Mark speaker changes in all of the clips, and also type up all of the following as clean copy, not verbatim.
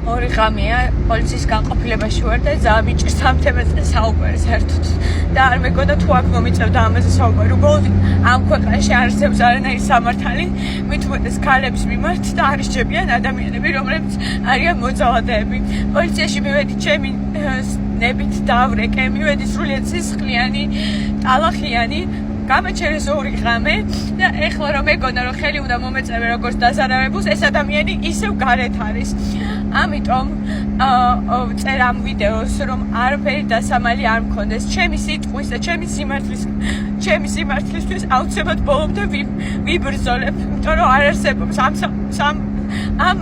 Speaker 1: ორი ღამეა პოლიციის განყოფილებაში ვარ და ძალიან მიჭირს ამ თემაზე საუბარი საერთოდ და არ მეგონა თუ აქ მომიწევდა ამაზე საუბარი. უბრალოდ ამ ქვეყანაში არ არსებობს არანაირი სამართალი მით უმეტეს ქალების მიმართ და არ ისჯებიან ადამიანები, რომლებიც არიან მოძალადეები. პოლიციაში მივედი ჩემი ნებით დავრეკე, მივედი სრულიად სისხლიანი, ტალახიანი. გამაჩერეს ორი ღამე და ეხლა რომ მეგონა რომ ხელი უნდა მომეწევე როგორც დაზარალებულს, ეს ადამიანი ისევ გარეთ არის. ამიტომ წერ ამ ვიდეოს რომ არაფერი დასამალი არ მქონდეს ჩემი სიტყვის და ჩემი სიმართლისთვის აუცილებლად ბოლომდე ვიბრძოლებ, იმიტომ რომ არ არსებობს ამ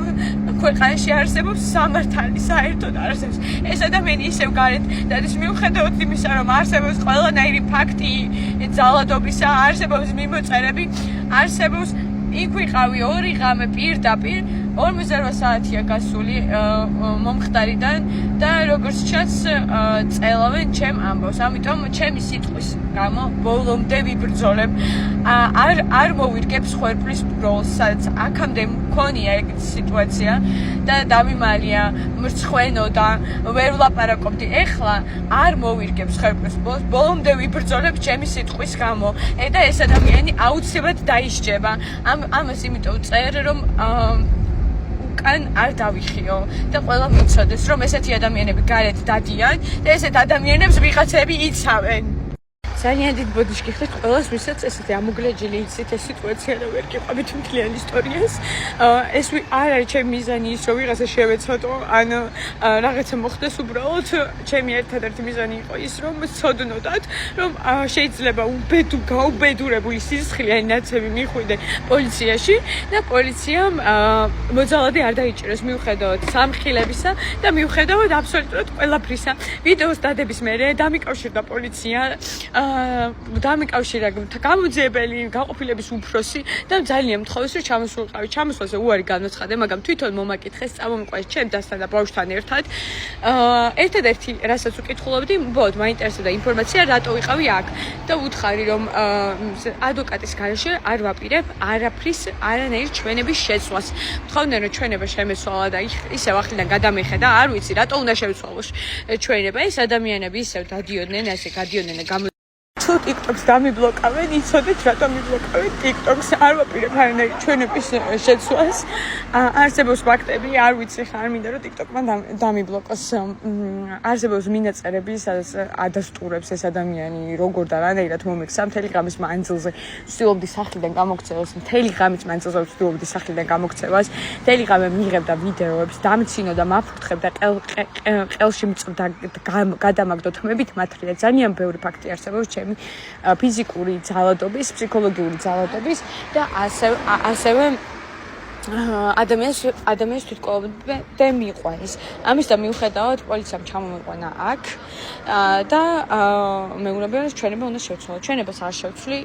Speaker 1: ქვეყანაში არსებობს სამართალი, საერთოდ არ არსებობს. ეს ადამიანი ისევ გარეთ და ის მიუხედავად იმისა, რომ არსებობს ყველანაირი ფაქტი ძალადობისა, არსებობს მიმოწერები, არსებობს იქ ვიყავი ორი ღამე პირდაპირ 48 საათია გასული მომხდარიდან და როგორც ჩანს წელავენ ჩემ ამბავს. ამიტომ ჩემი სიტყვის გამო ბოლომდე ვიბრძოლებ. არ მოვირგებ ხერხის როლს, სადაც აქამდე მქონია ეგეთი სიტუაცია და დამიმალია მრცხვენო და ვერ ვლაპარაკობდი. ეხლა არ მოვირგებ ხერხის როლს, ბოლომდე ვიბრძოლებ ჩემი სიტყვის გამო. და ეს ადამიანი აუცილებლად დაისჯება. ამას იმიტომ წერ რომ უკან არ დავიხიო და ყველა მიცოდეს რომ ესეთი ადამიანები გარეთ დადიან და ესეთ ადამიანებს ვიღაცები იცავენ. ძალიან დიდ ბოდიშკი ხდით ყველას ვისაც ესეთი ამოგლეჯილი იცით ეს სიტუაცია და ვერ გიყვებით მთლიან ისტორიას. ეს არ არის ჩემი მიზანი ის რომ ვიღაცა შევეცოდო ან რაღაცა მოხდეს, უბრალოდ ჩემი ერთადერთი მიზანი იყო ის რომ ვცოდნოდათ რომ შეიძლება გაუბედურებული სისხლიანი ნაცები მიხვიდე პოლიციაში და პოლიციამ მოძალადე არ დაიჭიროს მიუხედავად სამხილებისა და მიუხედავად აბსოლუტურად ყველაფრისა. ვიდეოს დადების მერე დამიკავშირდა პოლიცია დამიკავშირა გამოძიებელი განყოფილების უფროსი და ძალიან მთხოვეს რომ ჩამოსულიყავი. ჩამოსვლაზე უარი განაცხადე, მაგრამ თვითონ მომაკითხეს, წამომიყვეს ჩემთან და ბავშვთან ერთად. ერთადერთი რასაც უკითხულობდი, მაინტერესებდა ინფორმაცია, რატო ვიყავი აქ და უთხარი რომ ადვოკატის გარეშე არ ვაპირებ არანაირ ჩვენების შეცვლას. მთხოვდნენ რომ ჩვენება შემეცვალა და ისევ ახლიდან გადამეხედა, არ ვიცი რატო უნდა შევცვალოს ჩვენება. ეს ადამიანები ისევ გადიოდნენ და თუ TikTok-ს დამიბლოკავენ, იცოდეთ რატომ მიბლოკავენ TikTok-ს, არ ვაპირებ არანაირი ჩვენების შეცვლას. არსებობს ფაქტები, არ ვიცი ხა არ მინდა რომ TikTok-მა დამიბლოკოს. არსებობს მინაწერები, სადაც ადასტურებს ეს ადამიანი როგორ და რანაირად მომექცა მთელი ღამის მანძილზე ვცდილობდი სახლიდან გამოგცევას, მთელი ღამის მანძილზე ვცდილობდი სახლიდან გამოგცევას, მთელი ღამე მიიღებდა ვიდეოებს, დამცინოდა, მაფრთხებდა, ყელში მწვდა, გადამაგდო თმებით მათრია. ძალიან ბევრი ფაქტი არსებობს ჩემი ფიზიკური ძალადობის, ფსიქოლოგიური ძალადობის და ასევე ადამიანის თვითკოვებამდე მიყვანის. ამის და მიუხედავად პოლიციამ ჩამომიყვანა აქ და მეუბნებიან რომ ჩვენება უნდა შევცვალო. ჩვენებას არ შევცვლი.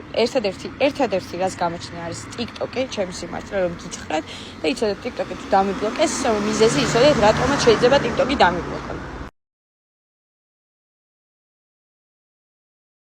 Speaker 1: ერთადერთი რაც გამოჩნდა არის TikTok-ი, ჩემი სიმართლე რომ გითხრათ და იცოდეთ TikTok-ი თუ დამიბლოკეს, მიზეზი იცოდეთ რატომაც შეიძლება TikTok-ი დამიბლოკონ.